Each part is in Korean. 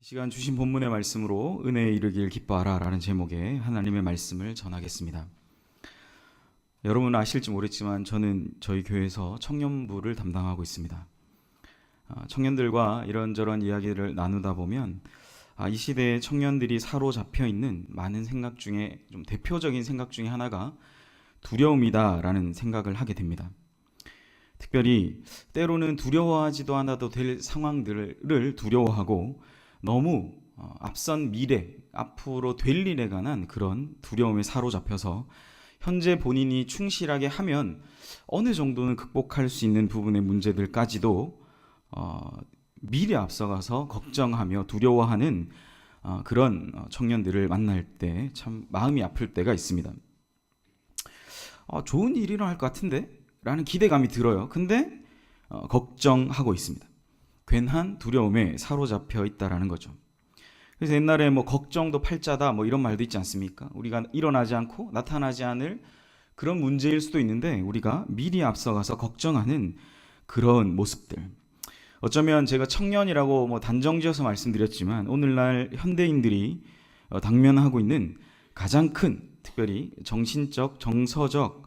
시간 주신 본문의 말씀으로 은혜에 이르길 기뻐하라 라는 제목의 하나님의 말씀을 전하겠습니다. 여러분 아실지 모르겠지만 저는 저희 교회에서 청년부를 담당하고 있습니다. 청년들과 이런저런 이야기를 나누다 보면 이 시대의 청년들이 사로잡혀 있는 많은 생각 중에 좀 대표적인 생각 중에 하나가 두려움이다라는 생각을 하게 됩니다. 특별히 때로는 두려워하지도 않아도 될 상황들을 두려워하고 너무 앞선 미래, 앞으로 될 일에 관한 그런 두려움에 사로잡혀서 현재 본인이 충실하게 하면 어느 정도는 극복할 수 있는 부분의 문제들까지도 미리 앞서가서 걱정하며 두려워하는 그런 청년들을 만날 때 참 마음이 아플 때가 있습니다. 좋은 일이 일어날 것 같은데? 라는 기대감이 들어요. 근데 걱정하고 있습니다. 괜한 두려움에 사로잡혀 있다라는 거죠. 그래서 옛날에 걱정도 팔자다 이런 말도 있지 않습니까? 우리가 일어나지 않고 나타나지 않을 그런 문제일 수도 있는데 우리가 미리 앞서가서 걱정하는 그런 모습들. 어쩌면 제가 청년이라고 단정지어서 말씀드렸지만 오늘날 현대인들이 당면하고 있는 가장 큰 특별히 정신적, 정서적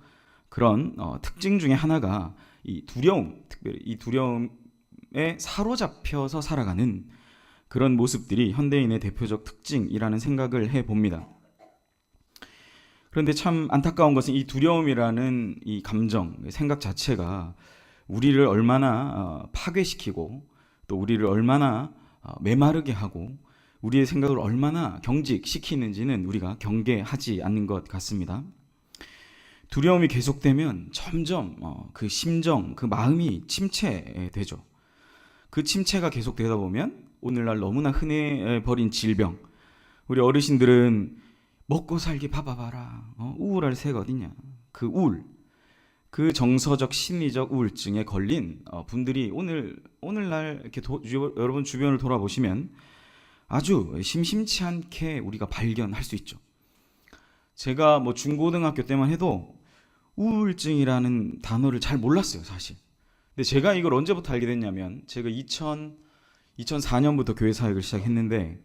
그런 특징 중에 하나가 이 두려움, 특별히 이 두려움에 사로잡혀서 살아가는 그런 모습들이 현대인의 대표적 특징이라는 생각을 해봅니다. 그런데 참 안타까운 것은 이 두려움이라는 이 감정, 생각 자체가 우리를 얼마나 파괴시키고 또 우리를 얼마나 메마르게 하고 우리의 생각을 얼마나 경직시키는지는 우리가 경계하지 않는 것 같습니다. 두려움이 계속되면 점점 그 심정, 그 마음이 침체되죠. 그 침체가 계속되다 보면 오늘날 너무나 흔해버린 질병. 우리 어르신들은 먹고 살기 바빠봐라. 우울할 새가 어딨냐. 그 우울, 그 정서적 심리적 우울증에 걸린 분들이 오늘날 이렇게 여러분 주변을 돌아보시면 아주 심심치 않게 우리가 발견할 수 있죠. 제가 중고등학교 때만 해도 우울증이라는 단어를 잘 몰랐어요, 사실. 근데 제가 이걸 언제부터 알게 됐냐면 제가 2004년부터 교회 사역을 시작했는데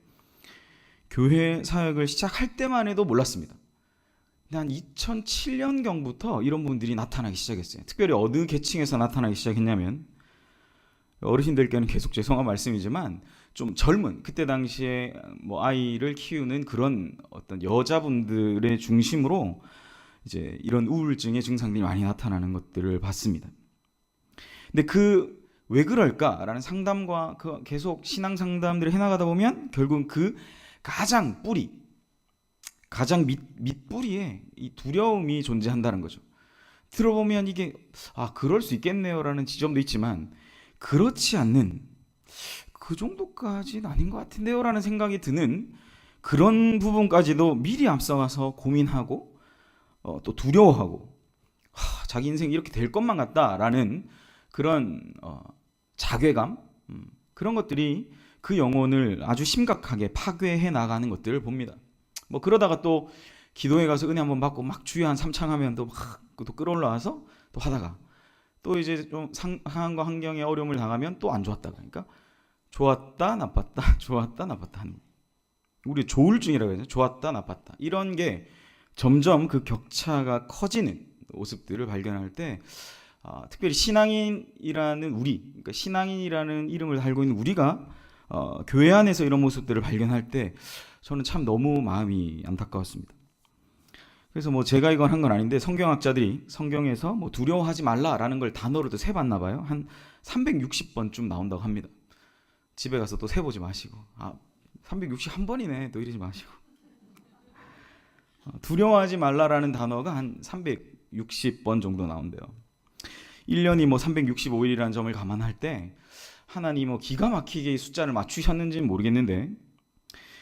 교회 사역을 시작할 때만 해도 몰랐습니다. 근데 한 2007년경부터 이런 분들이 나타나기 시작했어요. 특별히 어느 계층에서 나타나기 시작했냐면 어르신들께는 계속 죄송한 말씀이지만 좀 젊은 그때 당시에 아이를 키우는 그런 어떤 여자분들의 중심으로 이제 이런 우울증의 증상들이 많이 나타나는 것들을 봤습니다. 근데 왜 그럴까라는 상담과 계속 신앙 상담들을 해나가다 보면 결국 그 가장 밑뿌리에 이 두려움이 존재한다는 거죠. 들어보면 이게 그럴 수 있겠네요라는 지점도 있지만 그렇지 않는 그 정도까지는 아닌 것 같은데요라는 생각이 드는 그런 부분까지도 미리 앞서가서 고민하고 또 두려워하고 자기 인생이 이렇게 될 것만 같다라는 그런 자괴감 그런 것들이 그 영혼을 아주 심각하게 파괴해 나가는 것들을 봅니다. 그러다가 또 기도회 가서 은혜 한번 받고 막 주여 한 3창 하면 또 끌어올라와서 또 하다가 또 이제 좀 상황과 환경에 어려움을 당하면 또 안 좋았다가 그러니까 좋았다 나빴다 좋았다 나빴다 하는 우리 조울증이라고 하죠. 좋았다 나빴다 이런 게 점점 그 격차가 커지는 모습들을 발견할 때 특별히 신앙인이라는 그러니까 신앙인이라는 이름을 달고 있는 우리가 교회 안에서 이런 모습들을 발견할 때 저는 참 너무 마음이 안타까웠습니다. 그래서 제가 이건 한 건 아닌데 성경학자들이 성경에서 두려워하지 말라라는 걸 단어로도 세봤나 봐요. 한 360번쯤 나온다고 합니다. 집에 가서 또 세보지 마시고 361번이네 또 이러지 마시고 두려워하지 말라라는 단어가 한 360번 정도 나온대요. 1년이 365일이라는 점을 감안할 때 하나님 기가 막히게 이 숫자를 맞추셨는지는 모르겠는데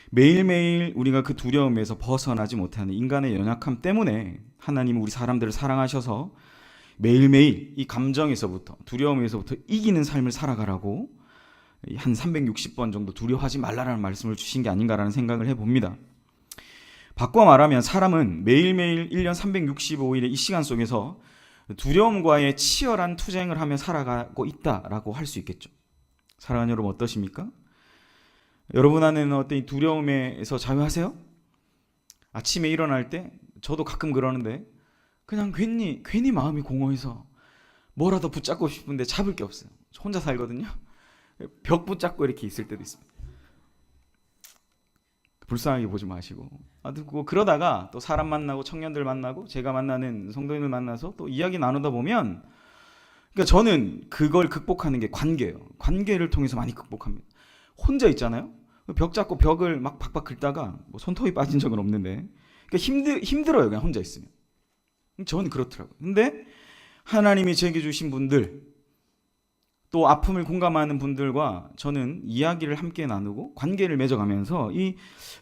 매일매일 우리가 그 두려움에서 벗어나지 못하는 인간의 연약함 때문에 하나님은 우리 사람들을 사랑하셔서 매일매일 이 감정에서부터 두려움에서부터 이기는 삶을 살아가라고 한 360번 정도 두려워하지 말라라는 말씀을 주신 게 아닌가라는 생각을 해봅니다. 바꿔 말하면 사람은 매일매일 1년 365일의 이 시간 속에서 두려움과의 치열한 투쟁을 하며 살아가고 있다라고 할 수 있겠죠. 사랑하는 여러분 어떠십니까? 여러분 안에는 어떤 이 두려움에서 자유하세요? 아침에 일어날 때 저도 가끔 그러는데 그냥 괜히 마음이 공허해서 뭐라도 붙잡고 싶은데 잡을 게 없어요. 혼자 살거든요. 벽 붙잡고 이렇게 있을 때도 있습니다. 불쌍하게 보지 마시고. 그러다가 또 사람 만나고 청년들 만나고 제가 만나는 성도님을 만나서 또 이야기 나누다 보면, 그러니까 저는 그걸 극복하는 게 관계예요. 관계를 통해서 많이 극복합니다. 혼자 있잖아요. 벽 잡고 벽을 막 박박 긁다가 뭐 손톱이 빠진 적은 없는데, 그러니까 힘들어요. 그냥 혼자 있으면. 저는 그렇더라고요. 근데 하나님이 제게 주신 분들, 또 아픔을 공감하는 분들과 저는 이야기를 함께 나누고 관계를 맺어가면서 이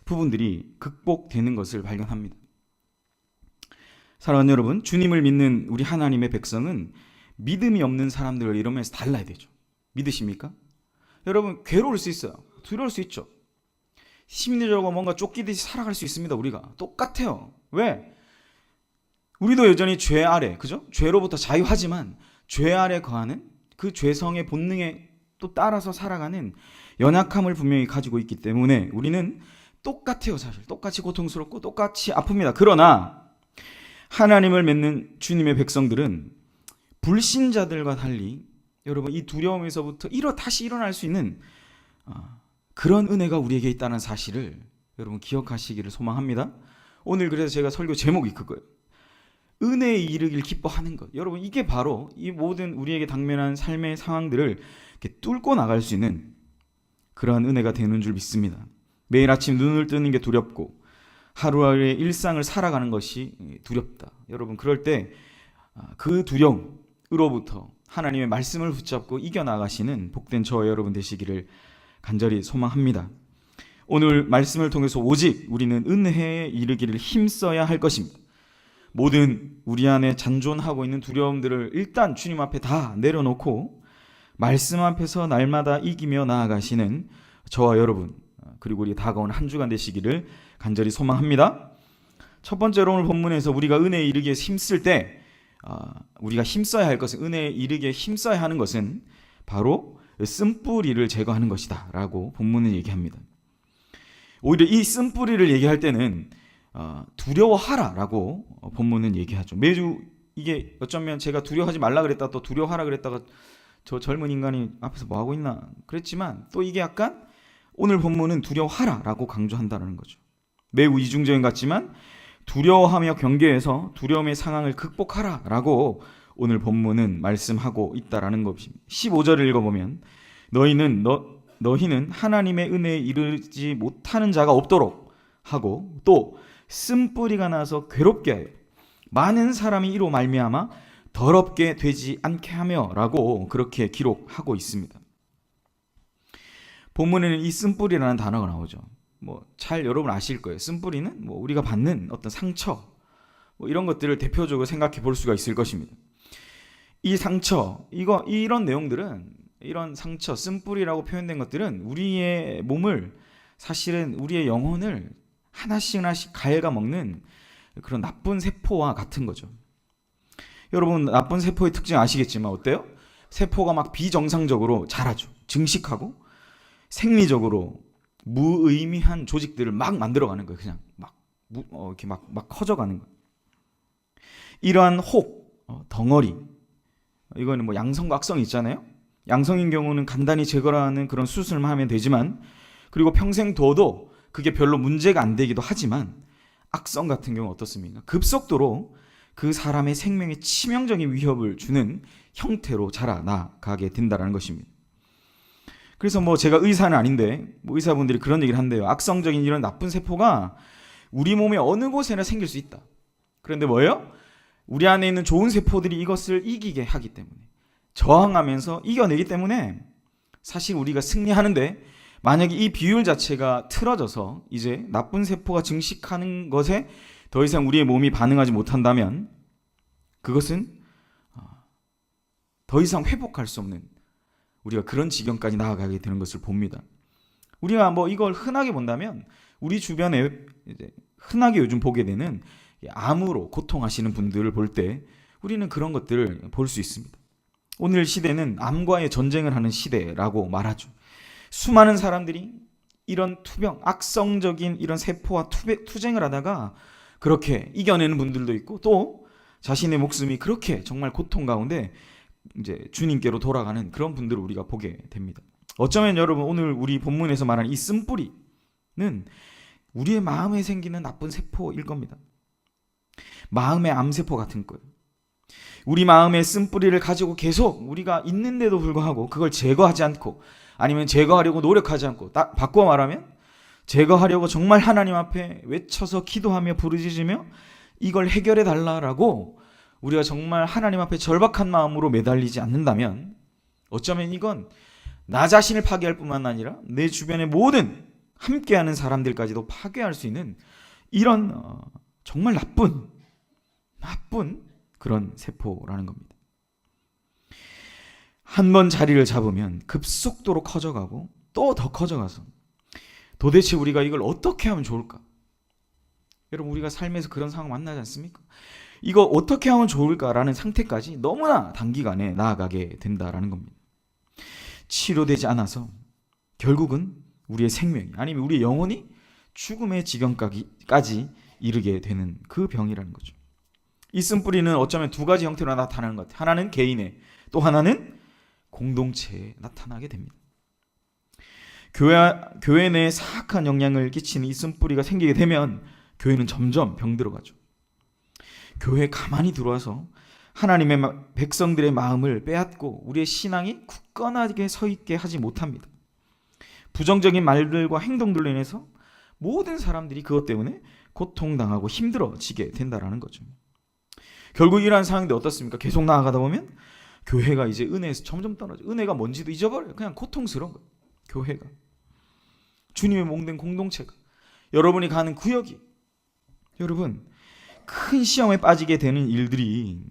부분들이 극복되는 것을 발견합니다. 사랑하는 여러분, 주님을 믿는 우리 하나님의 백성은 믿음이 없는 사람들을 이러면서 달라야 되죠. 믿으십니까? 여러분, 괴로울 수 있어요. 두려울 수 있죠. 심리적으로 뭔가 쫓기듯이 살아갈 수 있습니다. 우리가 똑같아요. 왜? 우리도 여전히 죄 아래, 그죠? 죄로부터 자유하지만 죄 아래 거하는 그 죄성의 본능에 또 따라서 살아가는 연약함을 분명히 가지고 있기 때문에 우리는 똑같아요. 사실 똑같이 고통스럽고 똑같이 아픕니다. 그러나 하나님을 믿는 주님의 백성들은 불신자들과 달리 여러분 이 두려움에서부터 다시 일어날 수 있는 그런 은혜가 우리에게 있다는 사실을 여러분 기억하시기를 소망합니다. 오늘 그래서 제가 설교 제목이 그거예요. 은혜에 이르길 기뻐하는 것. 여러분, 이게 바로 이 모든 우리에게 당면한 삶의 상황들을 이렇게 뚫고 나갈 수 있는 그러한 은혜가 되는 줄 믿습니다. 매일 아침 눈을 뜨는 게 두렵고 하루하루의 일상을 살아가는 것이 두렵다. 여러분, 그럴 때 그 두려움으로부터 하나님의 말씀을 붙잡고 이겨나가시는 복된 저와 여러분 되시기를 간절히 소망합니다. 오늘 말씀을 통해서 오직 우리는 은혜에 이르기를 힘써야 할 것입니다. 모든 우리 안에 잔존하고 있는 두려움들을 일단 주님 앞에 다 내려놓고 말씀 앞에서 날마다 이기며 나아가시는 저와 여러분, 그리고 우리 다가온 한 주간 되시기를 간절히 소망합니다. 첫 번째로 오늘 본문에서 우리가 은혜에 이르기에 힘쓸 때 우리가 힘써야 할 것은, 은혜에 이르기에 힘써야 하는 것은 바로 쓴뿌리를 제거하는 것이다 라고 본문은 얘기합니다. 오히려 이 쓴뿌리를 얘기할 때는 두려워하라라고 본문은 얘기하죠. 매주 이게 어쩌면 제가 두려워하지 말라 그랬다 또 두려워하라 그랬다가 저 젊은 인간이 앞에서 뭐 하고 있나 그랬지만 또 이게 약간 오늘 본문은 두려워하라라고 강조한다는 거죠. 매우 이중적인 것 같지만 두려워하며 경계해서 두려움의 상황을 극복하라라고 오늘 본문은 말씀하고 있다라는 것입니다. 15절을 읽어보면 너희는 하나님의 은혜에 이르지 못하는 자가 없도록 하고 또 쓴뿌리가 나서 괴롭게 하여 많은 사람이 이로 말미암아 더럽게 되지 않게 하며 라고 그렇게 기록하고 있습니다. 본문에는 이 쓴뿌리라는 단어가 나오죠. 잘 여러분 아실 거예요. 쓴뿌리는 우리가 받는 어떤 상처 이런 것들을 대표적으로 생각해 볼 수가 있을 것입니다. 이 상처, 이런 내용들은, 이런 상처, 쓴뿌리라고 표현된 것들은 우리의 몸을, 사실은 우리의 영혼을 하나씩 갉아먹는 그런 나쁜 세포와 같은 거죠. 여러분, 나쁜 세포의 특징 아시겠지만 어때요? 세포가 막 비정상적으로 자라죠. 증식하고 생리적으로 무의미한 조직들을 막 만들어가는 거예요. 그냥 이렇게 막 커져가는 거예요. 이러한 덩어리, 이거는 양성과 악성이 있잖아요. 양성인 경우는 간단히 제거하는 그런 수술만 하면 되지만, 그리고 평생 둬도 그게 별로 문제가 안 되기도 하지만, 악성 같은 경우는 어떻습니까? 급속도로 그 사람의 생명에 치명적인 위협을 주는 형태로 자라나가게 된다는 것입니다. 그래서 제가 의사는 아닌데 의사분들이 그런 얘기를 한대요. 악성적인 이런 나쁜 세포가 우리 몸의 어느 곳에나 생길 수 있다. 그런데 뭐예요? 우리 안에 있는 좋은 세포들이 이것을 이기게 하기 때문에, 저항하면서 이겨내기 때문에 사실 우리가 승리하는데, 만약에 이 비율 자체가 틀어져서 이제 나쁜 세포가 증식하는 것에 더 이상 우리의 몸이 반응하지 못한다면 그것은 더 이상 회복할 수 없는, 우리가 그런 지경까지 나아가게 되는 것을 봅니다. 우리가 이걸 흔하게 본다면 우리 주변에 이제 흔하게 요즘 보게 되는 암으로 고통하시는 분들을 볼 때 우리는 그런 것들을 볼 수 있습니다. 오늘 시대는 암과의 전쟁을 하는 시대라고 말하죠. 수많은 사람들이 이런 투병, 악성적인 이런 세포와 투쟁을 하다가 그렇게 이겨내는 분들도 있고, 또 자신의 목숨이 그렇게 정말 고통 가운데 이제 주님께로 돌아가는 그런 분들을 우리가 보게 됩니다. 어쩌면 여러분, 오늘 우리 본문에서 말하는 이 쓴뿌리는 우리의 마음에 생기는 나쁜 세포일 겁니다. 마음의 암세포 같은 거예요. 우리 마음의 쓴뿌리를 가지고 계속 우리가 있는데도 불구하고 그걸 제거하지 않고, 아니면 제거하려고 노력하지 않고, 딱 바꿔 말하면 제거하려고 정말 하나님 앞에 외쳐서 기도하며 부르짖으며 이걸 해결해 달라라고 우리가 정말 하나님 앞에 절박한 마음으로 매달리지 않는다면, 어쩌면 이건 나 자신을 파괴할 뿐만 아니라 내 주변의 모든 함께하는 사람들까지도 파괴할 수 있는 이런 정말 나쁜 그런 세포라는 겁니다. 한 번 자리를 잡으면 급속도로 커져가고 또 더 커져가서 도대체 우리가 이걸 어떻게 하면 좋을까? 여러분, 우리가 삶에서 그런 상황 만나지 않습니까? 이거 어떻게 하면 좋을까라는 상태까지 너무나 단기간에 나아가게 된다라는 겁니다. 치료되지 않아서 결국은 우리의 생명이, 아니면 우리의 영혼이 죽음의 지경까지 이르게 되는 그 병이라는 거죠. 이 쓴뿌리는 어쩌면 두 가지 형태로 나타나는 것 같아요. 하나는 개인의, 또 하나는 공동체에 나타나게 됩니다. 교회 내에 사악한 영향을 끼치는 이 쓴뿌리가 생기게 되면 교회는 점점 병들어가죠. 교회에 가만히 들어와서 하나님의 백성들의 마음을 빼앗고 우리의 신앙이 굳건하게 서 있게 하지 못합니다. 부정적인 말들과 행동들로 인해서 모든 사람들이 그것 때문에 고통당하고 힘들어지게 된다는 거죠. 결국 이러한 상황인데 어떻습니까? 계속 나아가다 보면 교회가 이제 은혜에서 점점 떨어져. 은혜가 뭔지도 잊어버려요. 그냥 고통스러운 거예요. 교회가, 주님의 몸된 공동체가, 여러분이 가는 구역이, 여러분, 큰 시험에 빠지게 되는 일들이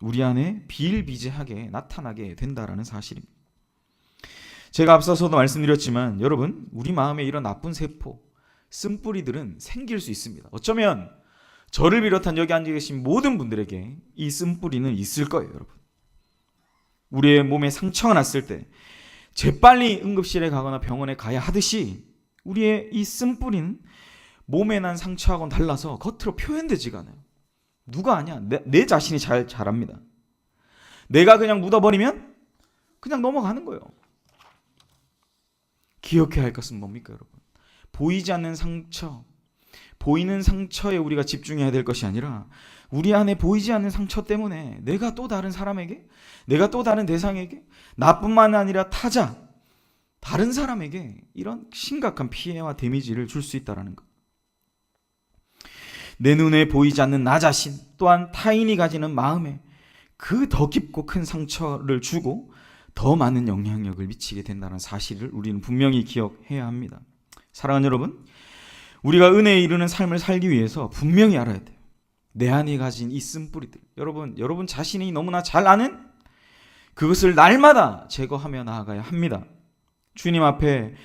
우리 안에 비일비재하게 나타나게 된다라는 사실입니다. 제가 앞서서도 말씀드렸지만 여러분, 우리 마음에 이런 나쁜 세포, 쓴뿌리들은 생길 수 있습니다. 어쩌면 저를 비롯한 여기 앉아 계신 모든 분들에게 이 쓴뿌리는 있을 거예요. 여러분, 우리의 몸에 상처가 났을 때 재빨리 응급실에 가거나 병원에 가야 하듯이 우리의 이 쓴뿌리는 몸에 난 상처하고는 달라서 겉으로 표현되지가 않아요. 누가 아냐? 내 자신이 잘합니다. 내가 그냥 묻어버리면 그냥 넘어가는 거예요. 기억해야 할 것은 뭡니까, 여러분? 보이지 않는 상처, 보이는 상처에 우리가 집중해야 될 것이 아니라 우리 안에 보이지 않는 상처 때문에 내가 또 다른 사람에게, 내가 또 다른 대상에게, 나뿐만 아니라 타자, 다른 사람에게 이런 심각한 피해와 데미지를 줄 수 있다는 것. 내 눈에 보이지 않는 나 자신, 또한 타인이 가지는 마음에 그 더 깊고 큰 상처를 주고 더 많은 영향력을 미치게 된다는 사실을 우리는 분명히 기억해야 합니다. 사랑하는 여러분, 우리가 은혜에 이르는 삶을 살기 위해서 분명히 알아야 돼요. 내 안에 가진 이 쓴뿌리들, 여러분 자신이 너무나 잘 아는 그것을 날마다 제거하며 나아가야 합니다. 주님 앞에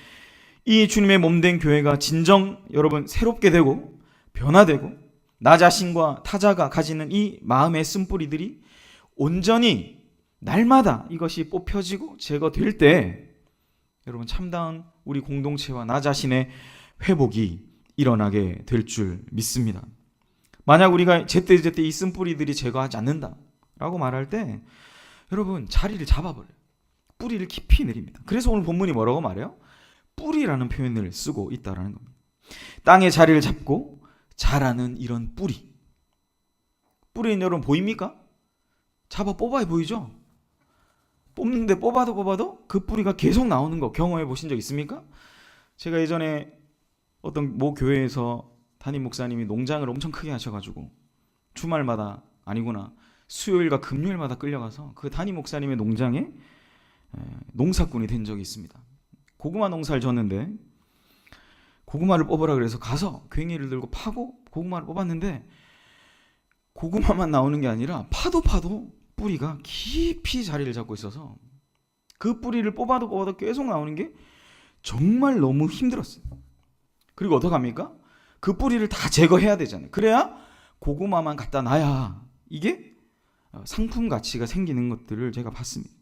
이 주님의 몸된 교회가 진정 여러분 새롭게 되고 변화되고 나 자신과 타자가 가지는 이 마음의 쓴뿌리들이 온전히 날마다 이것이 뽑혀지고 제거될 때 여러분, 참다운 우리 공동체와 나 자신의 회복이 일어나게 될 줄 믿습니다. 만약 우리가 제때제때 이 쓴뿌리들이 제거하지 않는다라고 말할 때 여러분, 자리를 잡아버려요. 뿌리를 깊이 내립니다. 그래서 오늘 본문이 뭐라고 말해요? 뿌리라는 표현을 쓰고 있다는 겁니다. 땅에 자리를 잡고 자라는 이런 뿌리. 뿌리는 여러분 보입니까? 잡아 뽑아야 보이죠? 뽑는데 뽑아도 그 뿌리가 계속 나오는 거 경험해 보신 적 있습니까? 제가 예전에 어떤 모 교회에서 담임 목사님이 농장을 엄청 크게 하셔가지고 주말마다, 아니구나, 수요일과 금요일마다 끌려가서 그 담임 목사님의 농장에 농사꾼이 된 적이 있습니다. 고구마 농사를 졌는데 고구마를 뽑으라 그래서 가서 괭이를 들고 파고 고구마를 뽑았는데 고구마만 나오는 게 아니라 파도 뿌리가 깊이 자리를 잡고 있어서 그 뿌리를 뽑아도 계속 나오는 게 정말 너무 힘들었어요. 그리고 어떡합니까? 그 뿌리를 다 제거해야 되잖아요. 그래야 고구마만 갖다 놔야 이게 상품 가치가 생기는 것들을 제가 봤습니다.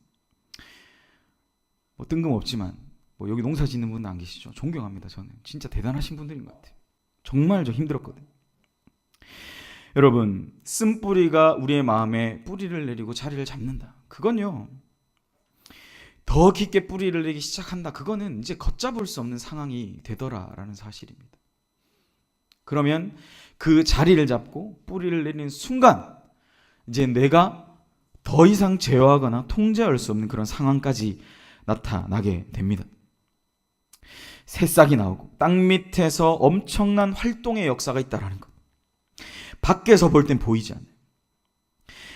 뭐 뜬금없지만 뭐 여기 농사 짓는 분 안 계시죠? 존경합니다. 저는 진짜 대단하신 분들인 것 같아요. 정말 저 힘들었거든요. 여러분, 쓴뿌리가 우리의 마음에 뿌리를 내리고 자리를 잡는다. 그건요, 더 깊게 뿌리를 내기 시작한다. 그거는 이제 걷잡을 수 없는 상황이 되더라라는 사실입니다. 그러면 그 자리를 잡고 뿌리를 내리는 순간 이제 내가 더 이상 제어하거나 통제할 수 없는 그런 상황까지 나타나게 됩니다. 새싹이 나오고 땅 밑에서 엄청난 활동의 역사가 있다는 것. 밖에서 볼 땐 보이지 않아요.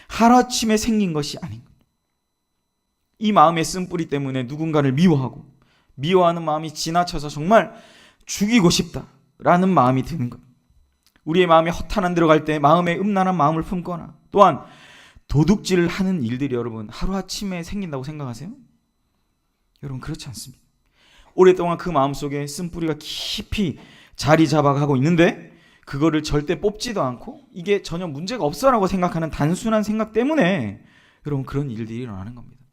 하루아침에 생긴 것이 아닌 것. 이 마음의 쓴뿌리 때문에 누군가를 미워하고 미워하는 마음이 지나쳐서 정말 죽이고 싶다라는 마음이 드는 것. 우리의 마음이 허탄한 데로 갈 때 마음에 음란한 마음을 품거나 또한 도둑질을 하는 일들이 여러분 하루아침에 생긴다고 생각하세요? 여러분 그렇지 않습니다. 오랫동안 그 마음속에 쓴뿌리가 깊이 자리 잡아가고 있는데 그거를 절대 뽑지도 않고 이게 전혀 문제가 없어라고 생각하는 단순한 생각 때문에 여러분 그런 일들이 일어나는 겁니다.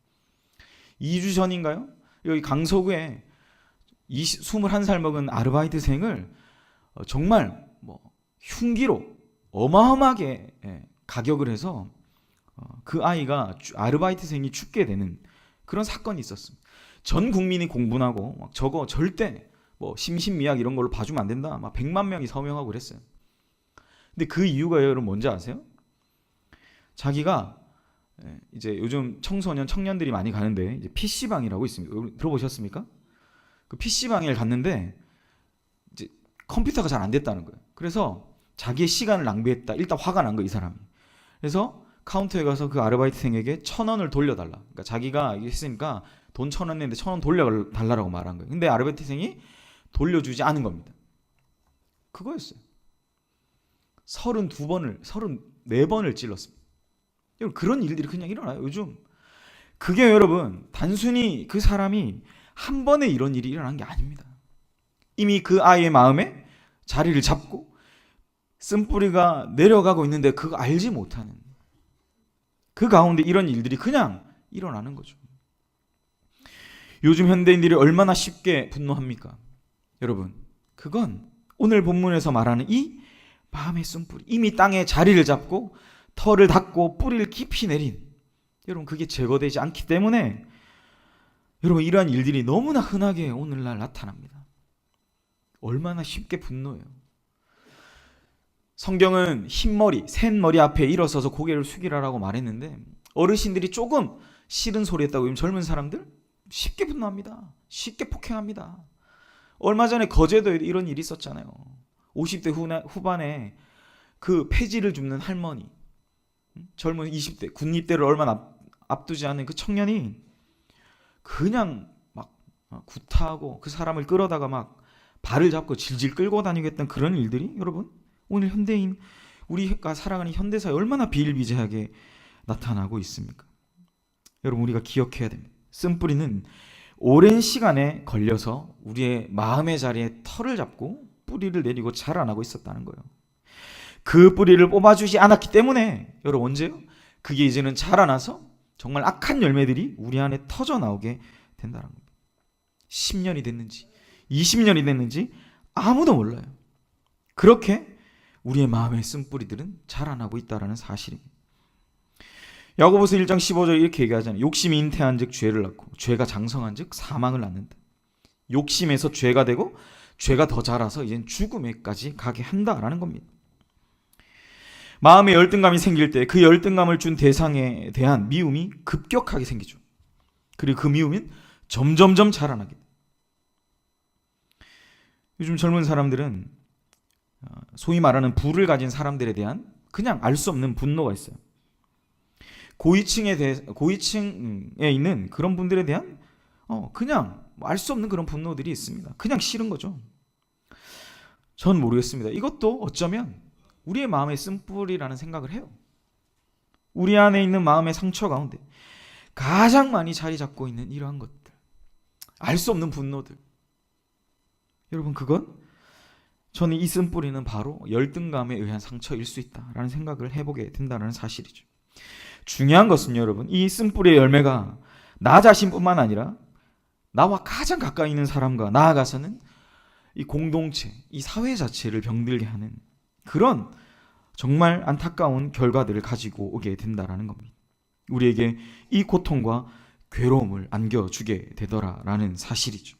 2주 전인가요? 여기 강서구에 21살 먹은 아르바이트생을 정말 흉기로 어마어마하게 가격을 해서 그 아이가 아르바이트생이 죽게 되는 그런 사건이 있었습니다. 전 국민이 공분하고 저거 절대 심신미약 이런 걸로 봐주면 안 된다. 막 100만 명이 서명하고 그랬어요. 근데 그 이유가 여러분 뭔지 아세요? 자기가 이제 요즘 청년들이 많이 가는데 이제 PC방이라고 있습니다. 들어보셨습니까? 그 PC방에 갔는데 이제 컴퓨터가 잘 안 됐다는 거예요. 그래서 자기의 시간을 낭비했다. 일단 화가 난 거예요, 이 사람이. 그래서 카운터에 가서 그 아르바이트생에게 1,000원을 돌려달라. 그러니까 자기가 했으니까 돈 1,000원 냈는데 1,000원 돌려달라고 말한 거예요. 근데 아르바이트생이 돌려주지 않은 겁니다. 그거였어요. 34번을 찔렀습니다. 여러분 그런 일들이 그냥 일어나요, 요즘. 그게 여러분 단순히 그 사람이 한 번에 이런 일이 일어난 게 아닙니다. 이미 그 아이의 마음에 자리를 잡고 쓴뿌리가 내려가고 있는데 그거 알지 못하는 그 가운데 이런 일들이 그냥 일어나는 거죠. 요즘 현대인들이 얼마나 쉽게 분노합니까? 여러분 그건 오늘 본문에서 말하는 이 마음의 쓴뿌리, 이미 땅에 자리를 잡고 털을 닫고 뿌리를 깊이 내린, 여러분 그게 제거되지 않기 때문에 여러분 이러한 일들이 너무나 흔하게 오늘날 나타납니다. 얼마나 쉽게 분노해요. 성경은 흰머리, 센 머리 앞에 일어서서 고개를 숙이라라고 말했는데 어르신들이 조금 싫은 소리 했다고 요즘 젊은 사람들 쉽게 분노합니다. 쉽게 폭행합니다. 얼마 전에 거제도에 이런 일이 있었잖아요. 50대 후반에 그 폐지를 줍는 할머니, 젊은 20대 군입대를 얼마 앞두지 않은 그 청년이 그냥 막 구타하고 그 사람을 끌어다가 막 발을 잡고 질질 끌고 다니고 했던 그런 일들이 여러분 오늘 현대인 우리가 살아가는 현대사에 얼마나 비일비재하게 나타나고 있습니까? 여러분 우리가 기억해야 됩니다. 쓴뿌리는 오랜 시간에 걸려서 우리의 마음의 자리에 털을 잡고 뿌리를 내리고 자라나고 있었다는 거예요. 그 뿌리를 뽑아주지 않았기 때문에 여러분 언제요? 그게 이제는 자라나서 정말 악한 열매들이 우리 안에 터져 나오게 된다는 겁니다. 10년이 됐는지 20년이 됐는지 아무도 몰라요. 그렇게 우리의 마음의 쓴뿌리들은 자라나고 있다는 사실입니다. 야고보서 1장 15절 이렇게 얘기하잖아요. 욕심이 잉태한 즉 죄를 낳고 죄가 장성한 즉 사망을 낳는다. 욕심에서 죄가 되고 죄가 더 자라서 이젠 죽음에까지 가게 한다라는 겁니다. 마음에 열등감이 생길 때 그 열등감을 준 대상에 대한 미움이 급격하게 생기죠. 그리고 그 미움은 점점점 자라나게 돼요. 요즘 젊은 사람들은 소위 말하는 부를 가진 사람들에 대한 그냥 알 수 없는 분노가 있어요. 고위층에 있는 그런 분들에 대한 그냥 알 수 없는 그런 분노들이 있습니다. 그냥 싫은 거죠. 전 모르겠습니다. 이것도 어쩌면 우리의 마음의 쓴뿌리라는 생각을 해요. 우리 안에 있는 마음의 상처 가운데 가장 많이 자리 잡고 있는 이러한 것들, 알 수 없는 분노들. 여러분 그건 저는 이 쓴뿌리는 바로 열등감에 의한 상처일 수 있다라는 생각을 해보게 된다는 사실이죠. 중요한 것은 여러분 이 쓴뿌리의 열매가 나 자신뿐만 아니라 나와 가장 가까이 있는 사람과 나아가서는 이 공동체, 이 사회 자체를 병들게 하는 그런 정말 안타까운 결과들을 가지고 오게 된다라는 겁니다. 우리에게 이 고통과 괴로움을 안겨주게 되더라라는 사실이죠.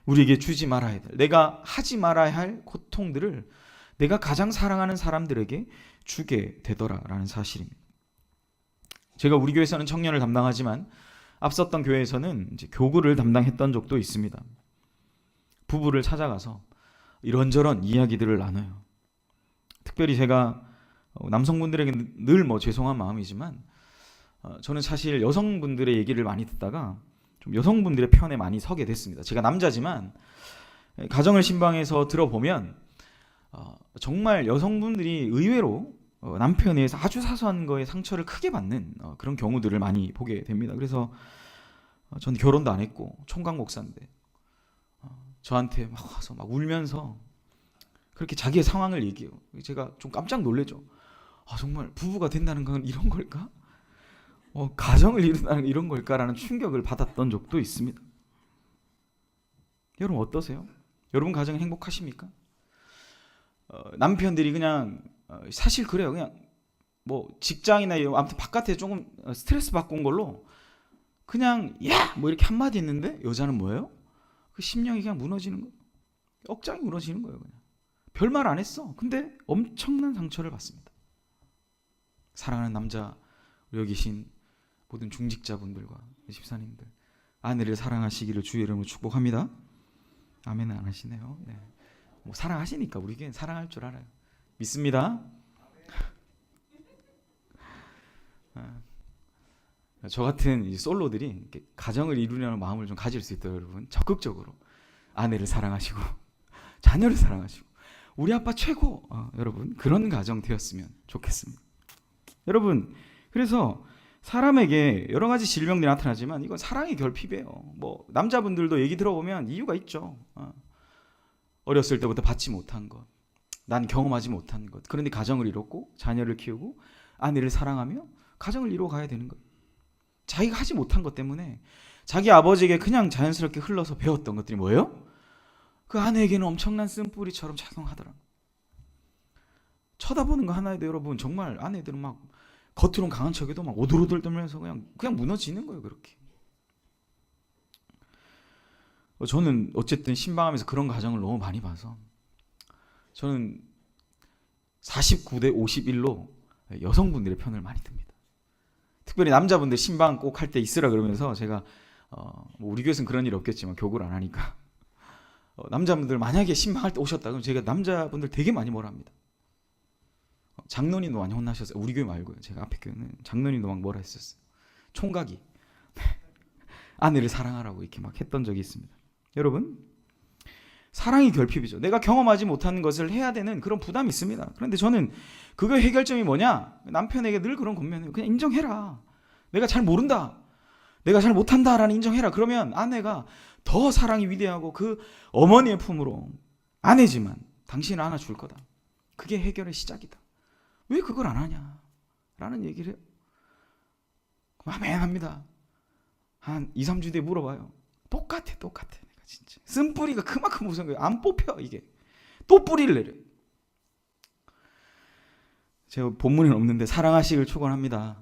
우리에게 주지 말아야 될, 내가 하지 말아야 할 고통들을 내가 가장 사랑하는 사람들에게 주게 되더라라는 사실입니다. 제가 우리 교회에서는 청년을 담당하지만 앞섰던 교회에서는 이제 교구를 담당했던 적도 있습니다. 부부를 찾아가서 이런저런 이야기들을 나눠요. 특별히 제가 남성분들에게 늘 죄송한 마음이지만 저는 사실 여성분들의 얘기를 많이 듣다가 좀 여성분들의 편에 많이 서게 됐습니다. 제가 남자지만 가정을 신방해서 들어보면 정말 여성분들이 의외로 남편에 의해서 아주 사소한 거에 상처를 크게 받는 그런 경우들을 많이 보게 됩니다. 그래서 전 결혼도 안 했고 총각 목사인데 저한테 막 와서 막 울면서 그렇게 자기의 상황을 얘기해요. 제가 좀 깜짝 놀래죠. 정말 부부가 된다는 건 이런 걸까? 가정을 이룬다는 이런 걸까라는 충격을 받았던 적도 있습니다. 여러분 어떠세요? 여러분 가정은 행복하십니까? 남편들이 그냥 사실 그래요. 그냥 뭐 직장이나 아무튼 바깥에 조금 스트레스 받고 온 걸로 그냥 야! 뭐 이렇게 한마디 했는데 여자는 뭐예요? 그 심령이 그냥 무너지는 거예요. 억장이 무너지는 거예요. 그냥 별말 안 했어. 근데 엄청난 상처를 받습니다. 사랑하는 남자, 여기 계신 모든 중직자분들과 집사님들, 아내를 사랑하시기를 주의 이름으로 축복합니다. 아멘은 안 하시네요. 네. 뭐 사랑하시니까 우리 교회는 사랑할 줄 알아요. 믿습니다. 저 같은 이 솔로들이 가정을 이루려는 마음을 좀 가질 수 있도록 여러분 적극적으로 아내를 사랑하시고 자녀를 사랑하시고 우리 아빠 최고 여러분 그런 가정 되었으면 좋겠습니다. 여러분 그래서 사람에게 여러 가지 질병들이 나타나지만 이건 사랑의 결핍이에요. 뭐 남자분들도 얘기 들어보면 이유가 있죠. 어렸을 때부터 받지 못한 것, 난 경험하지 못한 것. 그런데 가정을 이뤘고 자녀를 키우고 아내를 사랑하며 가정을 이루어가야 되는 거예요. 자기가 하지 못한 것 때문에 자기 아버지에게 그냥 자연스럽게 흘러서 배웠던 것들이 뭐예요? 그 아내에게는 엄청난 쓴뿌리처럼 작용하더라. 쳐다보는 거 하나에도 여러분 정말 아내들은 막 겉으로는 강한 척해도 막 오돌오돌 떨면서 그냥 무너지는 거예요. 그렇게. 저는 어쨌든 신방하면서 그런 가정을 너무 많이 봐서 저는 49대 51로 여성분들의 편을 많이 듭니다. 특별히 남자분들 신방 꼭 할 때 있으라 그러면서 제가 우리 교회에서는 그런 일 없겠지만 교구를 안 하니까 남자분들 만약에 신방할 때 오셨다 그러면 제가 남자분들 되게 많이 뭐라 합니다. 장로님도 많이 혼나셨어요. 우리 교회 말고요. 제가 앞에 교회는 장로님도 막 뭐라 했었어요. 총각이 아내를 사랑하라고 이렇게 막 했던 적이 있습니다. 여러분 사랑이 결핍이죠. 내가 경험하지 못하는 것을 해야 되는 그런 부담이 있습니다. 그런데 저는 그거의 해결점이 뭐냐? 남편에게 늘 그런 권면을 그냥 인정해라. 내가 잘 모른다. 내가 잘 못한다라는 인정해라. 그러면 아내가 더 사랑이 위대하고 그 어머니의 품으로 아내지만 당신을 안아줄 거다. 그게 해결의 시작이다. 왜 그걸 안 하냐? 라는 얘기를 해요. 아멘 합니다. 한 2, 3주 뒤에 물어봐요. 똑같아. 내가 진짜. 쓴뿌리가 그만큼 무서운 거예요. 안 뽑혀 이게. 또 뿌리를 내려요. 제가 본문에는 없는데 사랑하시길 축원합니다.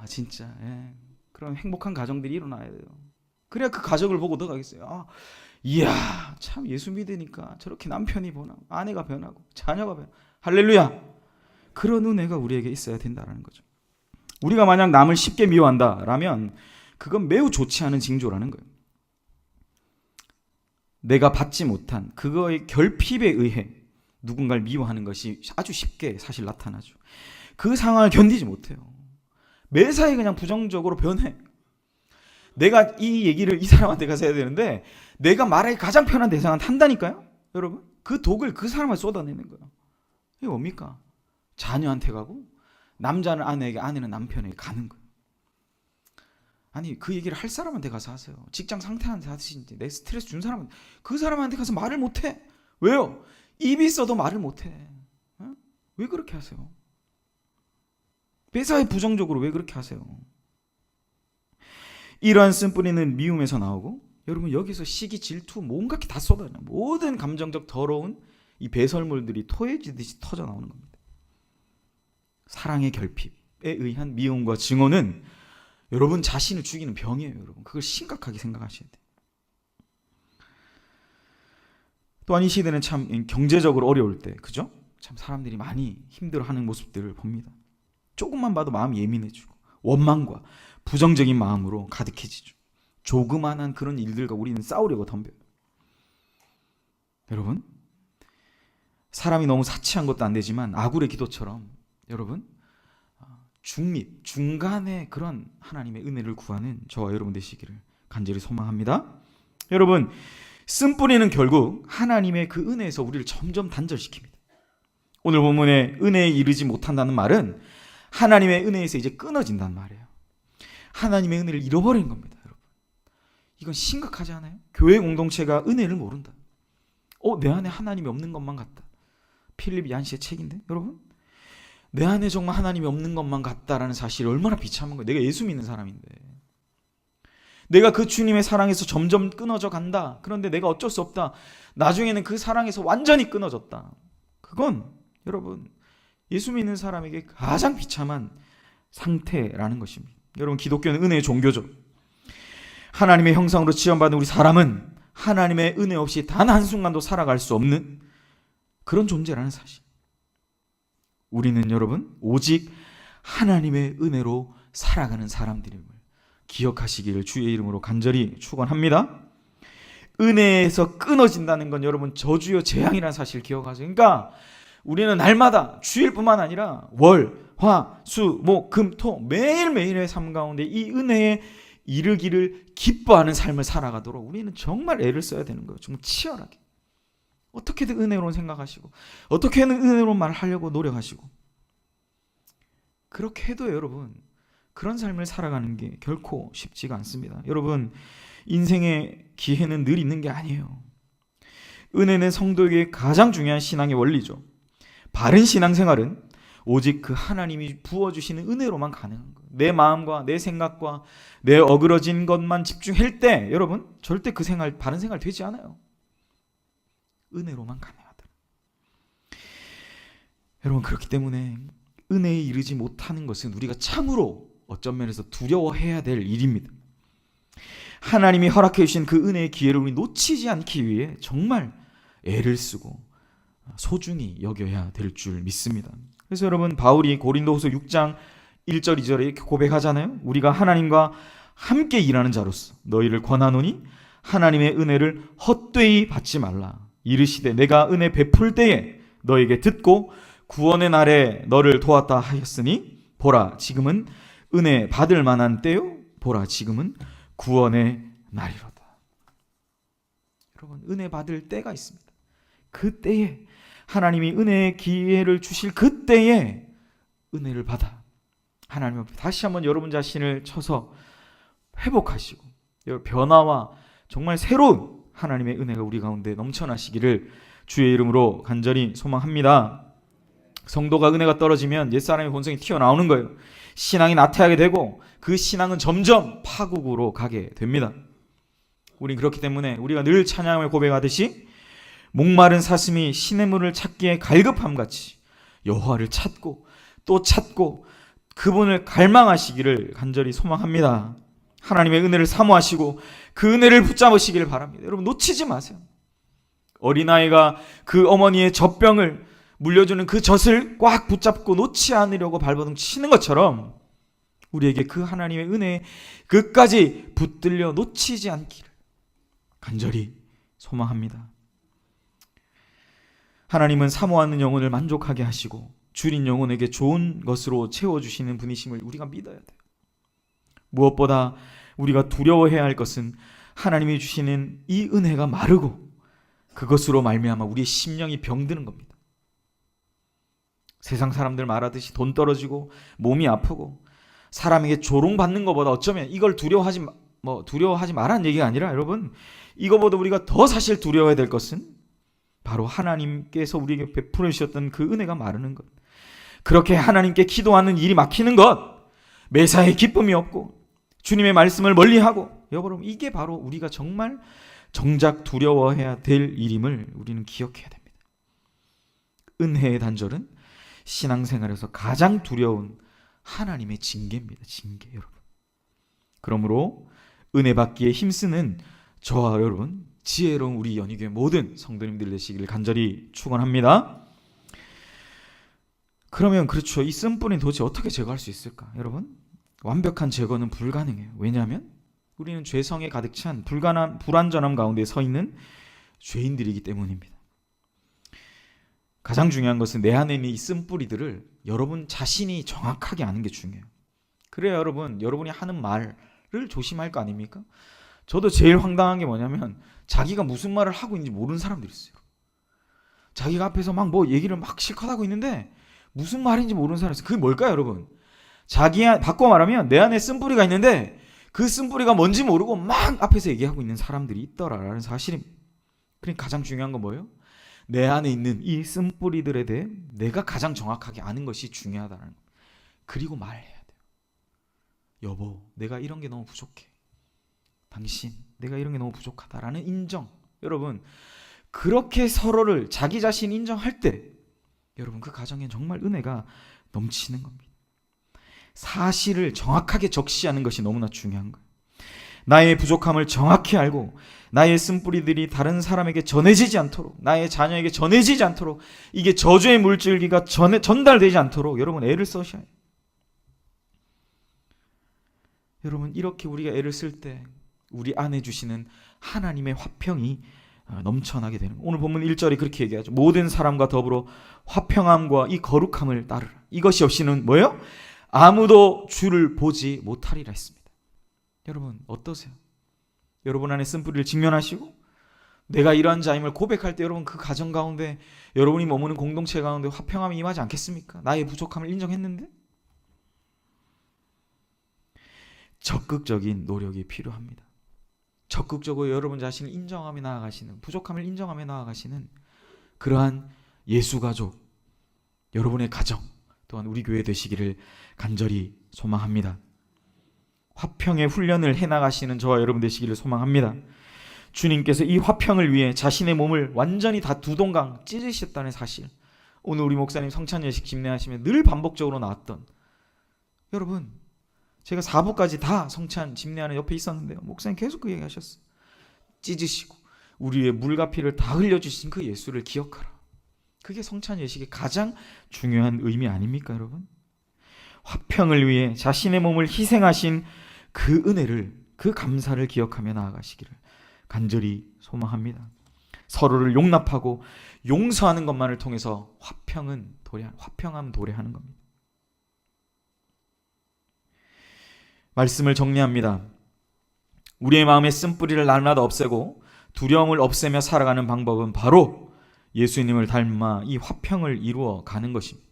진짜. 예. 그런 행복한 가정들이 일어나야 돼요. 그래야 그 가정을 보고 얻어가겠어요. 이야 참 예수 믿으니까 저렇게 남편이 변하고 아내가 변하고 자녀가 변하고 할렐루야. 그런 은혜가 우리에게 있어야 된다는 거죠. 우리가 만약 남을 쉽게 미워한다라면 그건 매우 좋지 않은 징조라는 거예요. 내가 받지 못한 그거의 결핍에 의해 누군가를 미워하는 것이 아주 쉽게 사실 나타나죠. 그 상황을 견디지 못해요. 매사에 그냥 부정적으로 변해. 내가 이 얘기를 이 사람한테 가서 해야 되는데 내가 말하기 가장 편한 대상한테 한다니까요. 여러분 그 독을 그 사람한테 쏟아내는 거예요. 이게 뭡니까? 자녀한테 가고 남자는 아내에게 아내는 남편에게 가는 거예요. 아니 그 얘기를 할 사람한테 가서 하세요. 직장 상태한테 하시지. 내 스트레스 준 사람한테 그 사람한테 가서 말을 못해. 왜요? 입이 있어도 말을 못해. 왜 그렇게 하세요? 매사에 부정적으로 왜 그렇게 하세요? 이러한 쓴뿌리는 미움에서 나오고, 여러분 여기서 시기, 질투, 온갖 게 다 쏟아져. 모든 감정적 더러운 이 배설물들이 토해지듯이 터져 나오는 겁니다. 사랑의 결핍에 의한 미움과 증오는 여러분 자신을 죽이는 병이에요. 여러분 그걸 심각하게 생각하셔야 돼요. 또한 이 시대는 참 경제적으로 어려울 때, 그죠? 참 사람들이 많이 힘들어하는 모습들을 봅니다. 조금만 봐도 마음이 예민해지고 원망과 부정적인 마음으로 가득해지죠. 조그만한 그런 일들과 우리는 싸우려고 덤벼요. 여러분, 사람이 너무 사치한 것도 안 되지만 아굴의 기도처럼 여러분 중립, 중간의 그런 하나님의 은혜를 구하는 저와 여러분 되시기를 간절히 소망합니다. 여러분, 쓴뿌리는 결국 하나님의 그 은혜에서 우리를 점점 단절시킵니다. 오늘 본문에 은혜에 이르지 못한다는 말은 하나님의 은혜에서 이제 끊어진다는 말이에요. 하나님의 은혜를 잃어버리는 겁니다. 여러분, 이건 심각하지 않아요? 교회 공동체가 은혜를 모른다. 내 안에 하나님이 없는 것만 같다. 필립 얀시의 책인데 여러분, 내 안에 정말 하나님이 없는 것만 같다라는 사실이 얼마나 비참한 거예요. 내가 예수 믿는 사람인데 내가 그 주님의 사랑에서 점점 끊어져 간다. 그런데 내가 어쩔 수 없다. 나중에는 그 사랑에서 완전히 끊어졌다. 그건 여러분 예수 믿는 사람에게 가장 비참한 상태라는 것입니다. 여러분, 기독교는 은혜의 종교죠. 하나님의 형상으로 지원받은 우리 사람은 하나님의 은혜 없이 단 한순간도 살아갈 수 없는 그런 존재라는 사실. 우리는 여러분 오직 하나님의 은혜로 살아가는 사람들임을 기억하시기를 주의 이름으로 간절히 축원합니다. 은혜에서 끊어진다는 건 여러분 저주요 재앙이라는 사실을 기억하세요. 그러니까 우리는 날마다 주일뿐만 아니라 월, 화, 수, 목, 금, 토 매일매일의 삶 가운데 이 은혜에 이르기를 기뻐하는 삶을 살아가도록 우리는 정말 애를 써야 되는 거예요. 정말 치열하게. 어떻게든 은혜로 생각하시고 어떻게든 은혜로 말하려고 노력하시고, 그렇게 해도 여러분 그런 삶을 살아가는 게 결코 쉽지가 않습니다. 여러분, 인생의 기회는 늘 있는 게 아니에요. 은혜는 성도에게 가장 중요한 신앙의 원리죠. 바른 신앙생활은 오직 그 하나님이 부어주시는 은혜로만 가능한 거예요. 내 마음과 내 생각과 내 어그러진 것만 집중할 때 여러분 절대 그 생활, 바른 생활 되지 않아요. 은혜로만 가능하다. 여러분, 그렇기 때문에 은혜에 이르지 못하는 것은 우리가 참으로 어떤 면에서 두려워해야 될 일입니다. 하나님이 허락해 주신 그 은혜의 기회를 우리 놓치지 않기 위해 정말 애를 쓰고 소중히 여겨야 될 줄 믿습니다. 그래서 여러분, 바울이 고린도후서 6장 1절 2절에 이렇게 고백하잖아요. 우리가 하나님과 함께 일하는 자로서 너희를 권하노니 하나님의 은혜를 헛되이 받지 말라. 이르시되 내가 은혜 베풀 때에 너에게 듣고 구원의 날에 너를 도왔다 하였으니 보라 지금은 은혜 받을 만한 때요, 보라 지금은 구원의 날이로다. 여러분, 은혜 받을 때가 있습니다. 그 때에 하나님이 은혜의 기회를 주실 그 때에 은혜를 받아 하나님 앞에 다시 한번 여러분 자신을 쳐서 회복하시고 변화와 정말 새로운 하나님의 은혜가 우리 가운데 넘쳐나시기를 주의 이름으로 간절히 소망합니다. 성도가 은혜가 떨어지면 옛사람의 본성이 튀어나오는 거예요. 신앙이 나태하게 되고 그 신앙은 점점 파국으로 가게 됩니다. 우린 그렇기 때문에 우리가 늘 찬양을 고백하듯이 목마른 사슴이 시냇물을 찾기에 갈급함같이 여호와를 찾고 또 찾고 그분을 갈망하시기를 간절히 소망합니다. 하나님의 은혜를 사모하시고 그 은혜를 붙잡으시기를 바랍니다. 여러분, 놓치지 마세요. 어린아이가 그 어머니의 젖병을 물려주는 그 젖을 꽉 붙잡고 놓지 않으려고 발버둥 치는 것처럼 우리에게 그 하나님의 은혜에 끝까지 붙들려 놓치지 않기를 간절히 소망합니다. 하나님은 사모하는 영혼을 만족하게 하시고 줄인 영혼에게 좋은 것으로 채워주시는 분이심을 우리가 믿어야 돼요. 무엇보다 우리가 두려워해야 할 것은 하나님이 주시는 이 은혜가 마르고 그것으로 말미암아 우리의 심령이 병드는 겁니다. 세상 사람들 말하듯이 돈 떨어지고 몸이 아프고 사람에게 조롱받는 것보다 어쩌면 이걸 두려워하지 말라는 얘기가 아니라 여러분, 이거보다 우리가 더 사실 두려워해야 될 것은 바로 하나님께서 우리에게 베풀어 주셨던 그 은혜가 마르는 것, 그렇게 하나님께 기도하는 일이 막히는 것, 매사에 기쁨이 없고 주님의 말씀을 멀리하고, 여러분 이게 바로 우리가 정말 정작 두려워해야 될 일임을 우리는 기억해야 됩니다. 은혜의 단절은 신앙생활에서 가장 두려운 하나님의 징계입니다. 징계, 여러분. 그러므로 은혜 받기에 힘쓰는 저와 여러분, 지혜로운 우리 연희교회 모든 성도님들 되시기를 간절히 축원합니다. 그러면 그렇죠, 이 쓴뿌리는 도대체 어떻게 제거할 수 있을까? 여러분, 완벽한 제거는 불가능해요. 왜냐하면 우리는 죄성에 가득 찬 불완전함 가운데 서 있는 죄인들이기 때문입니다. 가장 중요한 것은 내 안에 있는 이 쓴뿌리들을 여러분 자신이 정확하게 아는 게 중요해요. 그래야 여러분이 하는 말을 조심할 거 아닙니까? 저도 제일 황당한 게 뭐냐면 자기가 무슨 말을 하고 있는지 모르는 사람들이 있어요. 자기가 앞에서 막 뭐 얘기를 막 실컷 하고 있는데 무슨 말인지 모르는 사람이 있어요. 그게 뭘까요, 여러분? 바꿔 말하면 내 안에 쓴뿌리가 있는데 그 쓴뿌리가 뭔지 모르고 막 앞에서 얘기하고 있는 사람들이 있더라라는 사실입니다. 그러니까 가장 중요한 건 뭐예요? 내 안에 있는 이 쓴뿌리들에 대해 내가 가장 정확하게 아는 것이 중요하다는 거. 그리고 말해야 돼요. 여보, 내가 이런 게 너무 부족해. 당신, 내가 이런 게 너무 부족하다라는 인정. 여러분, 그렇게 서로를 자기 자신 인정할 때 여러분 그 가정엔 정말 은혜가 넘치는 겁니다. 사실을 정확하게 적시하는 것이 너무나 중요한 거예요. 나의 부족함을 정확히 알고 나의 쓴뿌리들이 다른 사람에게 전해지지 않도록, 나의 자녀에게 전해지지 않도록, 이게 저주의 물줄기가 전달되지 않도록 여러분 애를 써셔야 해요. 여러분, 이렇게 우리가 애를 쓸 때 우리 안에 주시는 하나님의 화평이 넘쳐나게 되는 거예요. 오늘 본문 1절이 그렇게 얘기하죠. 모든 사람과 더불어 화평함과 이 거룩함을 따르라. 이것이 없이는 뭐예요? 아무도 주를 보지 못하리라 했습니다. 여러분 어떠세요? 여러분 안에 쓴뿌리를 직면하시고 내가 이러한 자임을 고백할 때 여러분 그 가정 가운데 여러분이 머무는 공동체 가운데 화평함이 임하지 않겠습니까? 나의 부족함을 인정했는데? 적극적인 노력이 필요합니다. 적극적으로 여러분 자신을 인정하며 나아가시는, 부족함을 인정하며 나아가시는 그러한 예수가족, 여러분의 가정 또한 우리 교회 되시기를 간절히 소망합니다. 화평의 훈련을 해나가시는 저와 여러분 되시기를 소망합니다. 주님께서 이 화평을 위해 자신의 몸을 완전히 다 두 동강 찢으셨다는 사실, 오늘 우리 목사님 성찬 예식 집례하시면 늘 반복적으로 나왔던, 여러분 제가 4부까지 다 성찬 집례하는 옆에 있었는데요, 목사님 계속 그 얘기하셨어요. 찢으시고 우리의 물과 피를 다 흘려주신 그 예수를 기억하라. 그게 성찬 예식의 가장 중요한 의미 아닙니까, 여러분? 화평을 위해 자신의 몸을 희생하신 그 은혜를, 그 감사를 기억하며 나아가시기를 간절히 소망합니다. 서로를 용납하고 용서하는 것만을 통해서 화평함 도래하는 겁니다. 말씀을 정리합니다. 우리의 마음의 쓴뿌리를 날마다 없애고 두려움을 없애며 살아가는 방법은 바로 예수님을 닮아 이 화평을 이루어 가는 것입니다.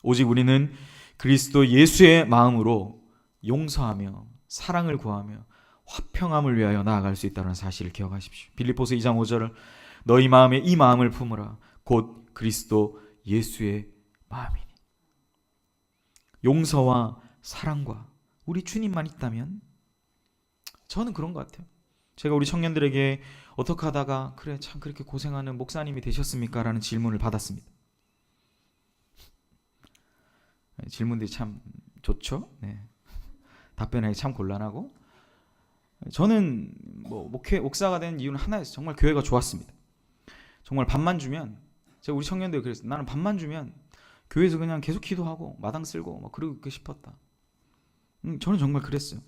오직 우리는 그리스도 예수의 마음으로 용서하며 사랑을 구하며 화평함을 위하여 나아갈 수 있다는 사실을 기억하십시오. 빌립보서 2장 5절을 너희 마음에 이 마음을 품으라 곧 그리스도 예수의 마음이니. 용서와 사랑과 우리 주님만 있다면, 저는 그런 것 같아요. 제가 우리 청년들에게 어떻게 하다가 그래 참 그렇게 고생하는 목사님이 되셨습니까? 라는 질문을 받았습니다. 질문들이 참 좋죠. 네. 답변하기 참 곤란하고, 저는 목사가 된 이유는 하나였어요. 정말 교회가 좋았습니다. 정말 밥만 주면, 제가 우리 청년들 그랬어요. 나는 밥만 주면 교회에서 그냥 계속 기도하고 마당 쓸고 막 그러고 싶었다. 저는 정말 그랬어요.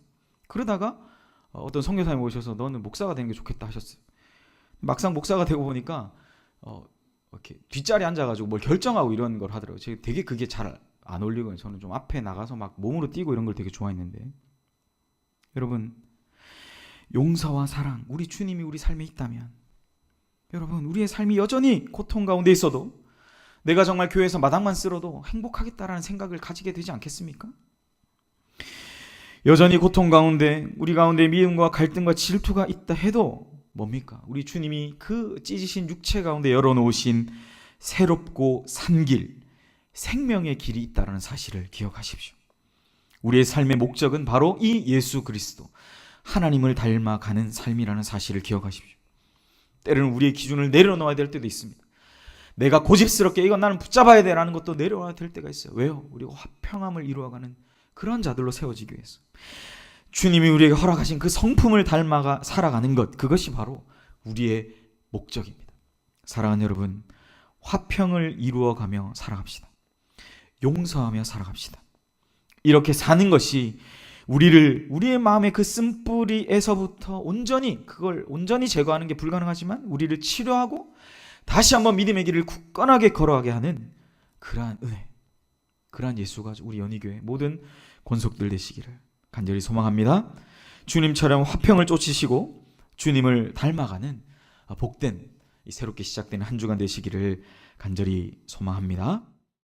그러다가 어떤 선교사님이 오셔서 너는 목사가 되는 게 좋겠다 하셨어요. 막상 목사가 되고 보니까 이렇게 뒷자리에 앉아가지고 뭘 결정하고 이런 걸 하더라고요. 제가 되게 그게 잘 안 어울리거든요. 저는 좀 앞에 나가서 막 몸으로 뛰고 이런 걸 되게 좋아했는데, 여러분 용서와 사랑, 우리 주님이 우리 삶에 있다면, 여러분 우리의 삶이 여전히 고통 가운데 있어도 내가 정말 교회에서 마당만 쓸어도 행복하겠다라는 생각을 가지게 되지 않겠습니까? 여전히 고통 가운데 우리 가운데 미움과 갈등과 질투가 있다 해도 뭡니까? 우리 주님이 그 찢으신 육체 가운데 열어놓으신 새롭고 산 길, 생명의 길이 있다는 사실을 기억하십시오. 우리의 삶의 목적은 바로 이 예수 그리스도, 하나님을 닮아가는 삶이라는 사실을 기억하십시오. 때로는 우리의 기준을 내려놓아야 될 때도 있습니다. 내가 고집스럽게 이건 나는 붙잡아야 돼라는 것도 내려놔야 될 때가 있어요. 왜요? 우리가 화평함을 이루어가는 그런 자들로 세워지기 위해서. 주님이 우리에게 허락하신 그 성품을 닮아가 살아가는 것, 그것이 바로 우리의 목적입니다. 사랑하는 여러분, 화평을 이루어가며 살아갑시다. 용서하며 살아갑시다. 이렇게 사는 것이 우리의 마음의 그 쓴뿌리에서부터 그걸 온전히 제거하는 게 불가능하지만 우리를 치료하고 다시 한번 믿음의 길을 굳건하게 걸어가게 하는 그러한 은혜, 그러한 예수가 우리 연희교회 모든 권속들 되시기를 간절히 소망합니다. 주님처럼 화평을 쫓으시고 주님을 닮아가는 복된 새롭게 시작되는 한 주간 되시기를 간절히 소망합니다.